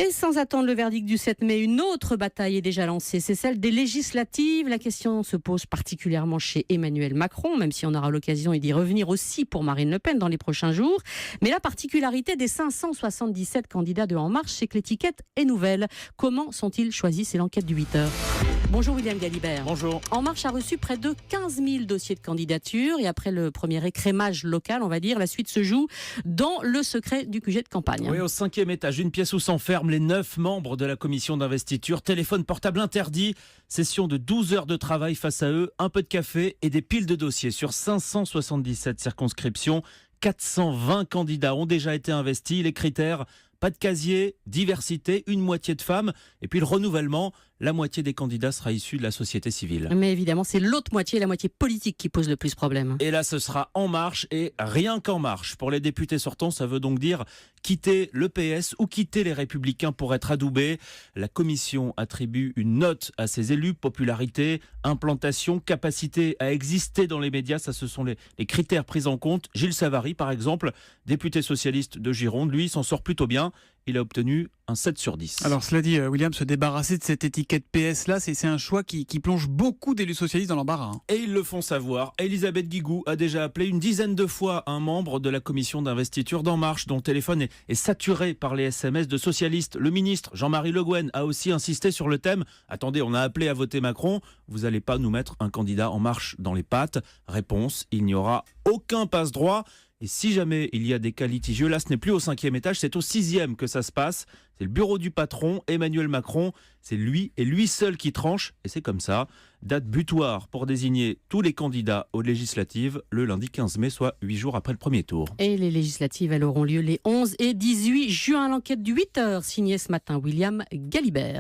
Et sans attendre le verdict du 7 mai, une autre bataille est déjà lancée, c'est celle des législatives. La question se pose particulièrement chez Emmanuel Macron, même si on aura l'occasion d'y revenir aussi pour Marine Le Pen dans les prochains jours. Mais la particularité des 577 candidats de En Marche, c'est que l'étiquette est nouvelle. Comment sont-ils choisis? C'est l'enquête du 8h. Bonjour William Galibert. Bonjour. En Marche a reçu près de 15 000 dossiers de candidature et après le premier écrémage local, on va dire, la suite se joue dans le secret du QG de campagne. Oui, au 5e étage, une pièce où s'enferment les 9 membres de la commission d'investiture. Téléphone portable interdit, session de 12 heures de travail face à eux, un peu de café et des piles de dossiers. Sur 577 circonscriptions, 420 candidats ont déjà été investis. Les critères: pas de casier, diversité, une moitié de femmes, et puis le renouvellement, la moitié des candidats sera issue de la société civile. Mais évidemment, c'est l'autre moitié, la moitié politique qui pose le plus problème. Et là, ce sera En Marche et rien qu'En Marche. Pour les députés sortants, ça veut donc dire quitter le PS ou quitter les Républicains pour être adoubés. La commission attribue une note à ses élus: popularité, implantation, capacité à exister dans les médias. Ça, ce sont les critères pris en compte. Gilles Savary, par exemple, député socialiste de Gironde, lui, s'en sort plutôt bien. Il a obtenu un 7 sur 10. Alors cela dit, William, se débarrasser de cette étiquette PS-là, c'est un choix qui plonge beaucoup d'élus socialistes dans l'embarras. Et ils le font savoir. Elisabeth Guigou a déjà appelé une dizaine de fois un membre de la commission d'investiture d'En Marche, dont le téléphone est saturé par les SMS de socialistes. Le ministre Jean-Marie Le Guen a aussi insisté sur le thème: attendez, on a appelé à voter Macron, vous n'allez pas nous mettre un candidat En Marche dans les pattes? Réponse: il n'y aura aucun passe-droit. Et si jamais il y a des cas litigieux, là ce n'est plus au 5e étage, c'est au 6e que ça se passe. C'est le bureau du patron, Emmanuel Macron. C'est lui et lui seul qui tranche. Et c'est comme ça. Date butoir pour désigner tous les candidats aux législatives le lundi 15 mai, soit 8 jours après le premier tour. Et les législatives, elles auront lieu les 11 et 18 juin. L'enquête du 8h, signée ce matin William Galibert.